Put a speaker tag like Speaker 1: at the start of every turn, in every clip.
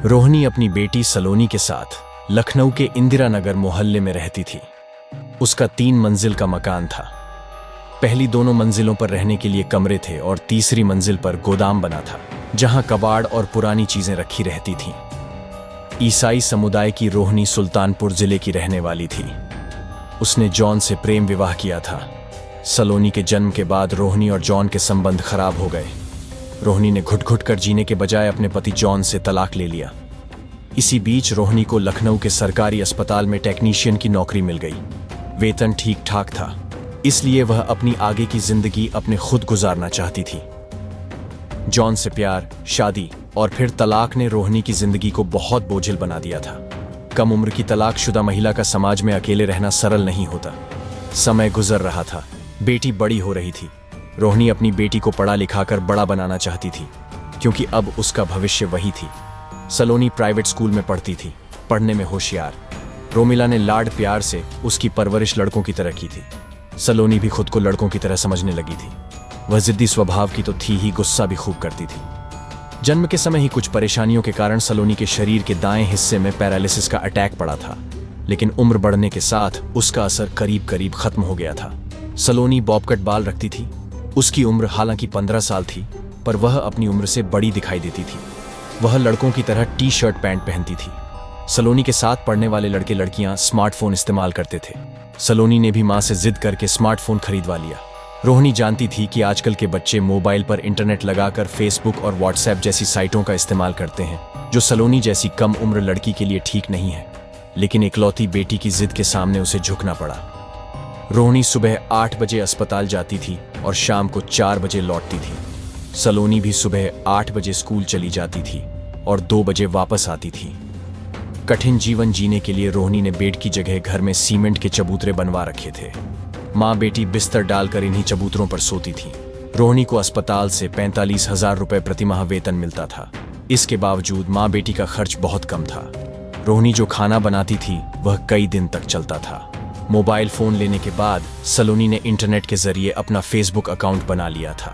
Speaker 1: रोहिणी अपनी बेटी सलोनी के साथ लखनऊ के इंदिरा नगर मोहल्ले में रहती थी। उसका 3 मंजिल का मकान था। पहली दोनों मंजिलों पर रहने के लिए कमरे थे और तीसरी मंजिल पर गोदाम बना था, जहां कबाड़ और पुरानी चीजें रखी रहती थीं। ईसाई समुदाय की रोहिणी सुल्तानपुर जिले की रहने वाली थी। उसने जॉन से प्रेम विवाह किया था। सलोनी के जन्म के बाद रोहिणी और जॉन के संबंध खराब हो गए। रोहिणी ने घुट-घुट कर जीने के बजाय अपने पति जॉन से तलाक ले लिया। इसी बीच रोहिणी को लखनऊ के सरकारी अस्पताल में टेक्नीशियन की नौकरी मिल गई। वेतन ठीक ठाक था, इसलिए वह अपनी आगे की जिंदगी अपने खुद गुजारना चाहती थी। जॉन से प्यार, शादी और फिर तलाक ने रोहिणी की जिंदगी को बहुत बोझिल बना दिया था। कम उम्र की तलाकशुदा महिला का समाज में अकेले रहना सरल नहीं होता। समय गुजर रहा था, बेटी बड़ी हो रही थी। रोहिणी अपनी बेटी को पढ़ा लिखाकर बड़ा बनाना चाहती थी, क्योंकि अब उसका भविष्य वही थी। सलोनी प्राइवेट स्कूल में पढ़ती थी, पढ़ने में होशियार। रोमिला ने लाड प्यार से उसकी परवरिश लड़कों की तरह की थी। सलोनी भी खुद को लड़कों की तरह समझने लगी थी। वह जिद्दी स्वभाव की तो थी ही, गुस्सा भी खूब करती थी। जन्म के समय ही कुछ परेशानियों के कारण सलोनी के शरीर के दाएं हिस्से में पैरालिसिस का अटैक पड़ा था, लेकिन उम्र बढ़ने के साथ उसका असर करीब करीब खत्म हो गया था। सलोनी बॉबकट बाल रखती थी। उसकी उम्र हालांकि 15 साल थी, पर वह अपनी उम्र से बड़ी दिखाई देती थी। वह लड़कों की तरह टी-शर्ट पैंट पहनती थी। सलोनी के साथ पढ़ने वाले लड़के लड़कियां स्मार्टफोन इस्तेमाल करते थे। सलोनी ने भी मां से जिद करके स्मार्टफोन खरीदवा लिया। रोहिणी जानती थी कि आजकल के बच्चे मोबाइल पर इंटरनेट लगाकर फेसबुक और व्हाट्सएप जैसी साइटों का इस्तेमाल करते हैं, जो सलोनी जैसी कम उम्र लड़की के लिए ठीक नहीं है। लेकिन इकलौती बेटी की जिद के सामने उसे झुकना पड़ा। रोहिणी सुबह 8 बजे अस्पताल जाती थी और शाम को 4 बजे लौटती थी। सलोनी भी सुबह 8 बजे स्कूल चली जाती थी और 2 बजे वापस आती थी। कठिन जीवन जीने के लिए रोहिणी ने बेड की जगह घर में सीमेंट के चबूतरे बनवा रखे थे। माँ बेटी बिस्तर डालकर इन्हीं चबूतरों पर सोती थी। रोहिणी को अस्पताल से 45,000 रुपए प्रतिमाह वेतन मिलता था। इसके बावजूद माँ बेटी का खर्च बहुत कम था। रोहिणी जो खाना बनाती थी वह कई दिन तक चलता था। मोबाइल फोन लेने के बाद सलोनी ने इंटरनेट के जरिए अपना फेसबुक अकाउंट बना लिया था।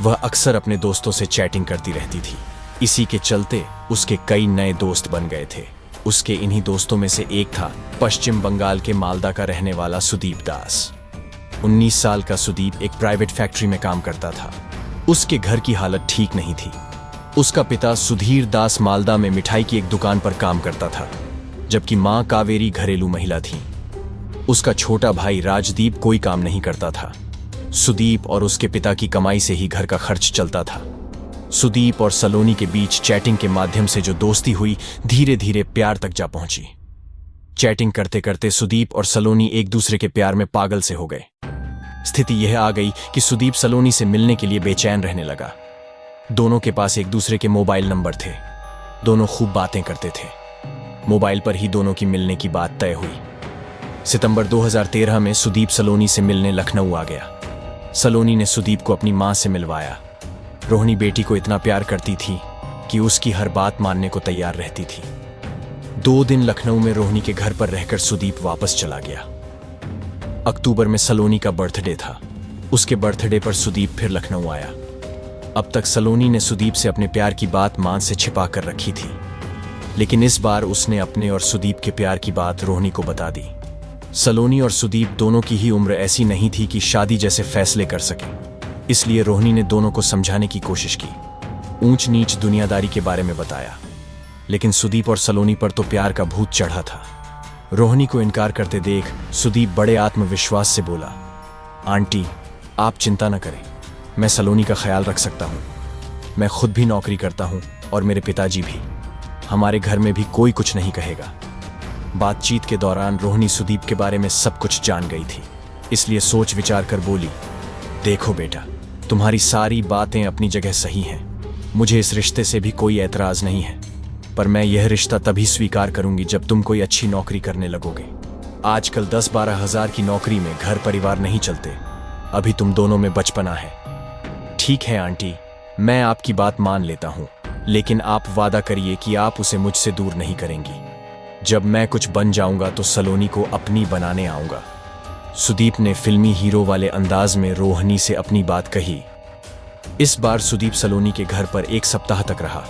Speaker 1: वह अक्सर अपने दोस्तों से चैटिंग करती रहती थी। इसी के चलते उसके कई नए दोस्त बन गए थे। उसके इन्हीं दोस्तों में से एक था पश्चिम बंगाल के मालदा का रहने वाला सुदीप दास। 19 साल का सुदीप एक प्राइवेट फैक्ट्री में काम करता था। उसके घर की हालत ठीक नहीं थी। उसका पिता सुधीर दास मालदा में मिठाई की एक दुकान पर काम करता था, जबकि मां कावेरी घरेलू महिला थी। उसका छोटा भाई राजदीप कोई काम नहीं करता था। सुदीप और उसके पिता की कमाई से ही घर का खर्च चलता था। सुदीप और सलोनी के बीच चैटिंग के माध्यम से जो दोस्ती हुई, धीरे धीरे प्यार तक जा पहुंची। चैटिंग करते करते सुदीप और सलोनी एक दूसरे के प्यार में पागल से हो गए। स्थिति यह आ गई कि सुदीप सलोनी से मिलने के लिए बेचैन रहने लगा। दोनों के पास एक दूसरे के मोबाइल नंबर थे। दोनों खूब बातें करते थे। मोबाइल पर ही दोनों की मिलने की बात तय हुई। सितंबर 2013 में सुदीप सलोनी से मिलने लखनऊ आ गया। सलोनी ने सुदीप को अपनी मां से मिलवाया। रोहिणी बेटी को इतना प्यार करती थी कि उसकी हर बात मानने को तैयार रहती थी। 2 दिन लखनऊ में रोहिणी के घर पर रहकर सुदीप वापस चला गया। अक्टूबर में सलोनी का बर्थडे था। उसके बर्थडे पर सुदीप फिर लखनऊ आया। अब तक सलोनी ने सुदीप से अपने प्यार की बात मां से छिपा कर रखी थी, लेकिन इस बार उसने अपने और सुदीप के प्यार की बात रोहिणी को बता दी। सलोनी और सुदीप दोनों की ही उम्र ऐसी नहीं थी कि शादी जैसे फैसले कर सके, इसलिए रोहिणी ने दोनों को समझाने की कोशिश की। ऊंच नीच दुनियादारी के बारे में बताया, लेकिन सुदीप और सलोनी पर तो प्यार का भूत चढ़ा था। रोहिणी को इनकार करते देख सुदीप बड़े आत्मविश्वास से बोला, आंटी आप चिंता न करें, मैं सलोनी का ख्याल रख सकता हूँ। मैं खुद भी नौकरी करता हूँ और मेरे पिताजी भी। हमारे घर में भी कोई कुछ नहीं कहेगा। बातचीत के दौरान रोहिणी सुदीप के बारे में सब कुछ जान गई थी, इसलिए सोच विचार कर बोली, देखो बेटा, तुम्हारी सारी बातें अपनी जगह सही हैं। मुझे इस रिश्ते से भी कोई एतराज नहीं है, पर मैं यह रिश्ता तभी स्वीकार करूंगी जब तुम कोई अच्छी नौकरी करने लगोगे। आजकल 10-12 हजार की नौकरी में घर परिवार नहीं चलते। अभी तुम दोनों में बचपना है। ठीक है आंटी, मैं आपकी बात मान लेता हूँ, लेकिन आप वादा करिए कि आप उसे मुझसे दूर नहीं करेंगी। जब मैं कुछ बन जाऊंगा तो सलोनी को अपनी बनाने आऊंगा। सुदीप ने फिल्मी हीरो वाले अंदाज में रोहिणी से अपनी बात कही। इस बार सुदीप सलोनी के घर पर 1 सप्ताह तक रहा।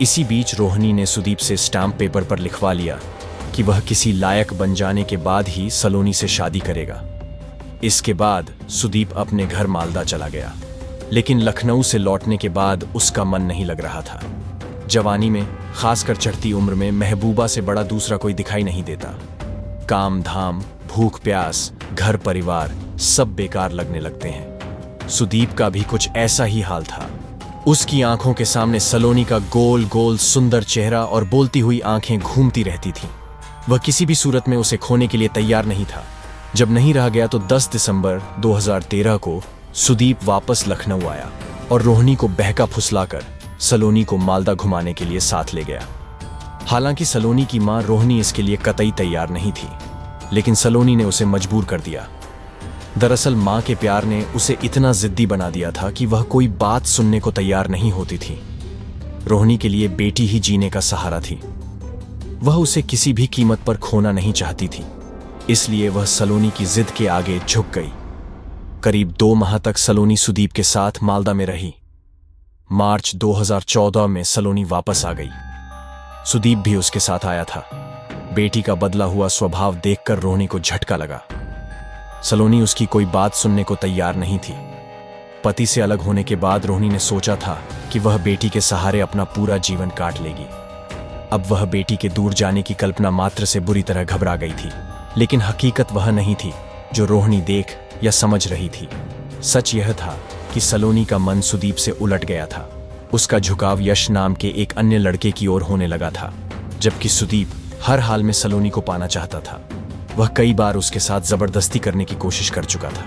Speaker 1: इसी बीच रोहिणी ने सुदीप से स्टाम्प पेपर पर लिखवा लिया कि वह किसी लायक बन जाने के बाद ही सलोनी से शादी करेगा। इसके बाद सुदीप अपने घर मालदा चला गया, लेकिन लखनऊ से लौटने के बाद उसका मन नहीं लग रहा था। जवानी में, खासकर चढ़ती उम्र में, महबूबा से बड़ा दूसरा कोई दिखाई नहीं देता। काम धाम, भूख प्यास, घर परिवार सब बेकार लगने लगते हैं। सुदीप का भी कुछ ऐसा ही हाल था। उसकी आंखों के सामने सलोनी का गोल गोल सुंदर चेहरा और बोलती हुई आंखें घूमती रहती थीं। वह किसी भी सूरत में उसे खोने के लिए तैयार नहीं था। जब नहीं रहा गया तो 10 दिसंबर 2013 को सुदीप वापस लखनऊ आया और रोहिणी को बहका फुसलाकर सलोनी को मालदा घुमाने के लिए साथ ले गया। हालांकि सलोनी की मां रोहिणी इसके लिए कतई तैयार नहीं थी, लेकिन सलोनी ने उसे मजबूर कर दिया। दरअसल मां के प्यार ने उसे इतना जिद्दी बना दिया था कि वह कोई बात सुनने को तैयार नहीं होती थी। रोहिणी के लिए बेटी ही जीने का सहारा थी। वह उसे किसी भी कीमत पर खोना नहीं चाहती थी, इसलिए वह सलोनी की जिद के आगे झुक गई। करीब 2 माह तक सलोनी सुदीप के साथ मालदा में रही। मार्च 2014 में सलोनी वापस आ गई। सुदीप भी उसके साथ आया था। बेटी का बदला हुआ स्वभाव देखकर रोहिणी को झटका लगा। सलोनी उसकी कोई बात सुनने को तैयार नहीं थी। पति से अलग होने के बाद रोहिणी ने सोचा था कि वह बेटी के सहारे अपना पूरा जीवन काट लेगी। अब वह बेटी के दूर जाने की कल्पना मात्र से बुरी तरह घबरा गई थी, लेकिन हकीकत वह नहीं थी जो रोहिणी देख या समझ रही थी। सच यह था कि सलोनी का मन सुदीप से उलट गया था। उसका झुकाव यश नाम के एक अन्य लड़के की ओर होने लगा था, जबकि सुदीप हर हाल में सलोनी को पाना चाहता था। वह कई बार उसके साथ जबरदस्ती करने की कोशिश कर चुका था।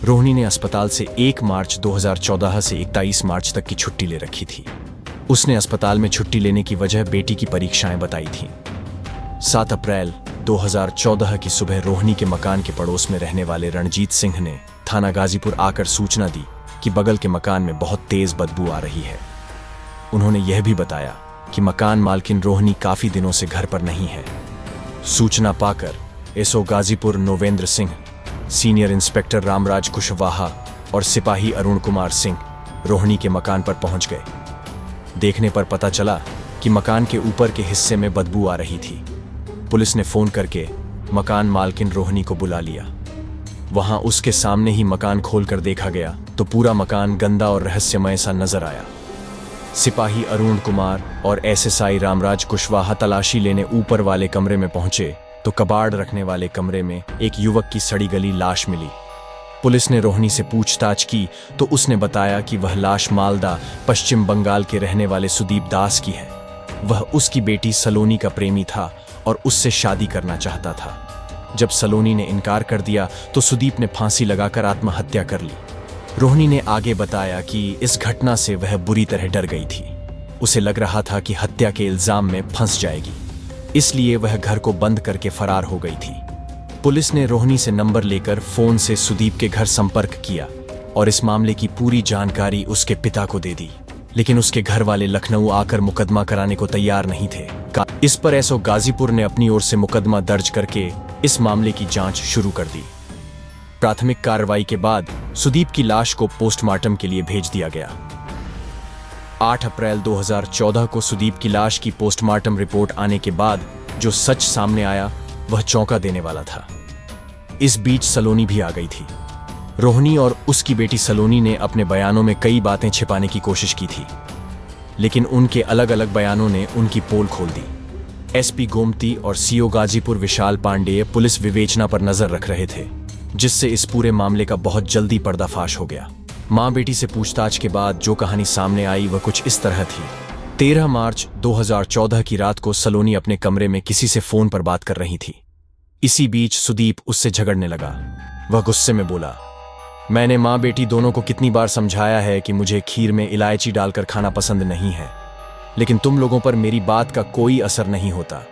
Speaker 1: रोहिणी ने अस्पताल से 1 मार्च 2014 से 21 मार्च तक की छुट्टी ले रखी थी। उसने अस्पताल में छुट्टी लेने की वजह बेटी की परीक्षाएं बताई थीं। 7 अप्रैल 2014 की सुबह रोहिणी के मकान के पड़ोस में रहने वाले रणजीत सिंह ने थाना गाजीपुर आकर सूचना दी कि बगल के मकान में बहुत तेज बदबू आ रही है। उन्होंने यह भी बताया कि मकान मालकिन रोहिणी काफी दिनों से घर पर नहीं है। सूचना पाकर SO Ghazipur Novendra Singh, senior inspector Ramraj Kushwaha और सिपाही अरुण कुमार सिंह रोहिणी के मकान पर पहुंच गए। देखने पर पता चला कि मकान के ऊपर के हिस्से में बदबू आ रही थी। पुलिस ने फोन करके मकान मालकिन रोहिणी को बुला लिया। वहां उसके सामने ही मकान खोलकर देखा गया तो पूरा मकान गंदा और रहस्यमय सा नजर आया। सिपाही अरुण कुमार और एसएसआई रामराज कुशवाहा तलाशी लेने ऊपर वाले कमरे में पहुंचे तो कबाड़ रखने वाले कमरे में एक युवक की सड़ी गली लाश मिली। पुलिस ने रोहिणी से पूछताछ की तो उसने बताया कि वह लाश मालदा, पश्चिम बंगाल के रहने वाले सुदीप दास की है। वह उसकी बेटी सलोनी का प्रेमी था और उससे शादी करना चाहता था। जब सलोनी ने इनकार कर दिया तो सुदीप ने फांसी लगाकर आत्महत्या कर ली। रोहिणी ने आगे बताया कि इस घटना से वह बुरी तरह डर गई थी। उसे लग रहा था कि हत्या के इल्जाम में फंस जाएगी, इसलिए वह घर को बंद करके फरार हो गई थी। पुलिस ने रोहिणी से नंबर लेकर फोन से सुदीप के घर संपर्क किया और इस मामले की पूरी जानकारी उसके पिता को दे दी, लेकिन उसके घर वाले लखनऊ आकर मुकदमा कराने को तैयार नहीं थे। इस पर एसओ गाजीपुर ने अपनी ओर से मुकदमा दर्ज करके इस मामले की जांच शुरू कर दी। प्राथमिक कार्रवाई के बाद सुदीप की लाश को पोस्टमार्टम के लिए भेज दिया गया। 8 अप्रैल 2014 को सुदीप की लाश की पोस्टमार्टम रिपोर्ट आने के बाद जो सच सामने आया वह चौंका देने वाला था। इस बीच सलोनी भी आ गई थी। रोहिणी और उसकी बेटी सलोनी ने अपने बयानों में कई बातें छिपाने की कोशिश की थी, लेकिन उनके अलग अलग बयानों ने उनकी पोल खोल दी। एसपी गोमती और सीओ गाजीपुर विशाल पांडेय पुलिस विवेचना पर नजर रख रहे थे, जिससे इस पूरे मामले का बहुत जल्दी पर्दाफाश हो गया। मां बेटी से पूछताछ के बाद जो कहानी सामने आई वह कुछ इस तरह थी। 13 मार्च 2014 की रात को सलोनी अपने कमरे में किसी से फोन पर बात कर रही थी। इसी बीच सुदीप उससे झगड़ने लगा। वह गुस्से में बोला, मैंने मां बेटी दोनों को कितनी बार समझाया है कि मुझे खीर में इलायची डालकर खाना पसंद नहीं है, लेकिन तुम लोगों पर मेरी बात का कोई असर नहीं होता।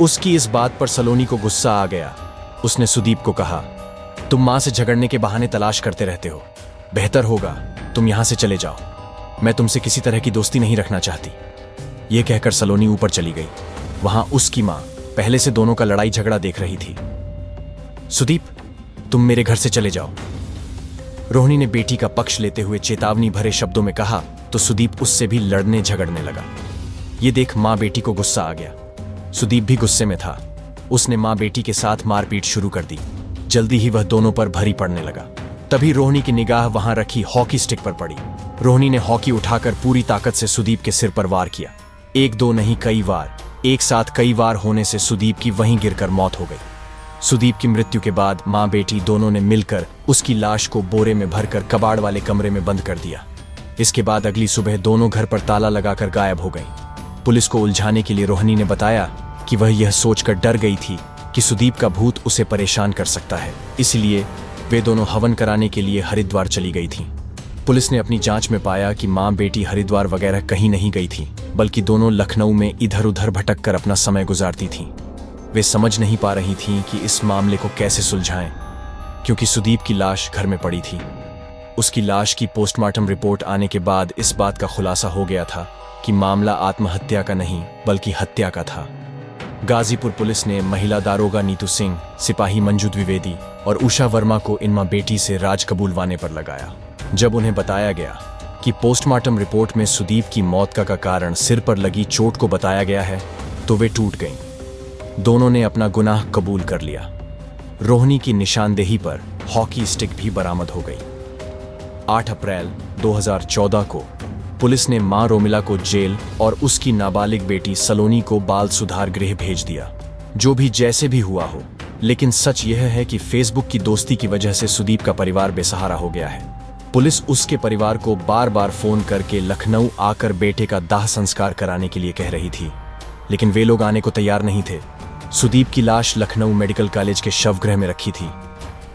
Speaker 1: उसकी इस बात पर सलोनी को गुस्सा आ गया। उसने सुदीप को कहा, तुम मां से झगड़ने के बहाने तलाश करते रहते हो, बेहतर होगा तुम यहां से चले जाओ, मैं तुमसे किसी तरह की दोस्ती नहीं रखना चाहती। यह कहकर सलोनी ऊपर चली गई। वहां उसकी मां पहले से दोनों का लड़ाई झगड़ा देख रही थी। सुदीप, तुम मेरे घर से चले जाओ। रोहिणी ने बेटी का पक्ष लेते हुए चेतावनी भरे शब्दों में कहा, तो सुदीप उससे भी लड़ने झगड़ने लगा। ये देख माँ बेटी को गुस्सा आ गया। सुदीप भी गुस्से में था। उसने माँ बेटी के साथ मारपीट शुरू कर दी। जल्दी ही वह दोनों पर भरी पड़ने लगा। तभी रोहिणी की निगाह वहां रखी हॉकी स्टिक पर पड़ी। रोहिणी ने हॉकी उठाकर पूरी ताकत से सुदीप के सिर पर वार किया। एक दो नहीं, कई बार, एक साथ कई बार होने से सुदीप की वहीं गिरकर मौत हो गई। सुदीप की मृत्यु के बाद माँ बेटी दोनों ने मिलकर उसकी लाश को बोरे में भरकर कबाड़ वाले कमरे में बंद कर दिया। इसके बाद अगली सुबह दोनों घर पर ताला लगाकर गायब हो गई। पुलिस को उलझाने के लिए रोहिणी ने बताया कि वह यह सोचकर डर गई थी कि सुदीप का भूत उसे परेशान कर सकता है, इसलिए वे दोनों हवन कराने के लिए हरिद्वार चली गई थीं। पुलिस ने अपनी जांच में पाया कि मां बेटी हरिद्वार वगैरह कहीं नहीं गई थी, बल्कि दोनों लखनऊ में इधर उधर भटक कर अपना समय गुजारती थीं। वे समझ नहीं पा रही थीं कि इस मामले को कैसे सुलझाएं, क्योंकि सुदीप की लाश घर में पड़ी थी। उसकी लाश की पोस्टमार्टम रिपोर्ट आने के बाद इस बात का खुलासा हो गया था कि मामला आत्महत्या का नहीं बल्कि हत्या का था। गाजीपुर पुलिस ने महिला दारोगा नीतू सिंह, सिपाही मंजू द्विवेदी और उषा वर्मा को इन मां बेटी से राज कबूलवाने पर लगाया। जब उन्हें बताया गया कि पोस्टमार्टम रिपोर्ट में सुदीप की मौत का कारण सिर पर लगी चोट को बताया गया है, तो वे टूट गईं। दोनों ने अपना गुनाह कबूल कर लिया। रोहिणी की निशानदेही पर हॉकी स्टिक भी बरामद हो गई। 8 अप्रैल 2014 को पुलिस ने मां रोमिला को जेल और उसकी नाबालिग बेटी सलोनी को बाल सुधार गृह भेज दिया। जो भी जैसे भी हुआ हो, लेकिन सच यह है कि फेसबुक की दोस्ती की वजह से सुदीप का परिवार बेसहारा हो गया है। पुलिस उसके परिवार को बार बार फोन करके लखनऊ आकर बेटे का दाह संस्कार कराने के लिए कह रही थी, लेकिन वे लोग आने को तैयार नहीं थे। सुदीप की लाश लखनऊ मेडिकल कॉलेज के शवगृह में रखी थी।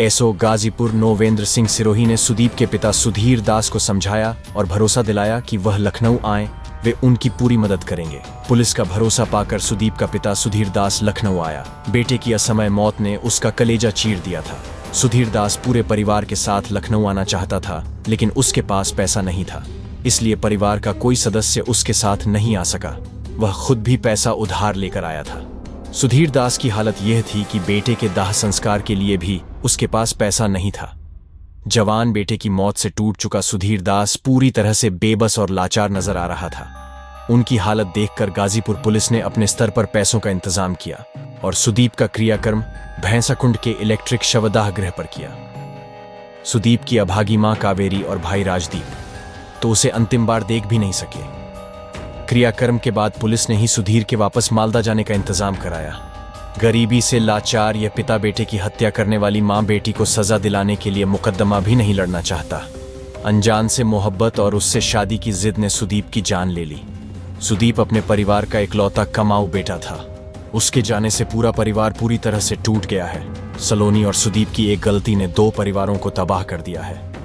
Speaker 1: एसओ गाजीपुर नोवेंद्र सिंह सिरोही ने सुदीप के पिता सुधीर दास को समझाया और भरोसा दिलाया कि वह लखनऊ आए, वे उनकी पूरी मदद करेंगे। पुलिस का भरोसा पाकर सुदीप का पिता सुधीर दास लखनऊ आया। बेटे की असमय मौत ने उसका कलेजा चीर दिया था। सुधीर दास पूरे परिवार के साथ लखनऊ आना चाहता था, लेकिन उसके पास पैसा नहीं था, इसलिए परिवार का कोई सदस्य उसके साथ नहीं आ सका। वह खुद भी पैसा उधार लेकर आया था। सुधीर दास की हालत यह थी कि बेटे के दाह संस्कार के लिए भी उसके पास पैसा नहीं था। जवान बेटे की मौत से टूट चुका सुधीर दास पूरी तरह से बेबस और लाचार नजर आ रहा था। उनकी हालत देखकर गाजीपुर पुलिस ने अपने स्तर पर पैसों का इंतजाम किया और सुदीप का क्रियाकर्म भैंसाकुंड के इलेक्ट्रिक शवदाह गृह पर किया। सुदीप की अभागी मां कावेरी और भाई राजदीप तो उसे अंतिम बार देख भी नहीं सके। क्रियाकर्म के बाद पुलिस ने ही सुधीर के वापस मालदा जाने का इंतजाम कराया। गरीबी से लाचार यह पिता बेटे की हत्या करने वाली मां बेटी को सजा दिलाने के लिए मुकदमा भी नहीं लड़ना चाहता। अनजान से मोहब्बत और उससे शादी की जिद ने सुदीप की जान ले ली। सुदीप अपने परिवार का इकलौता कमाऊ बेटा था। उसके जाने से पूरा परिवार पूरी तरह से टूट गया है। सलोनी और सुदीप की एक गलती ने 2 परिवारों को तबाह कर दिया है।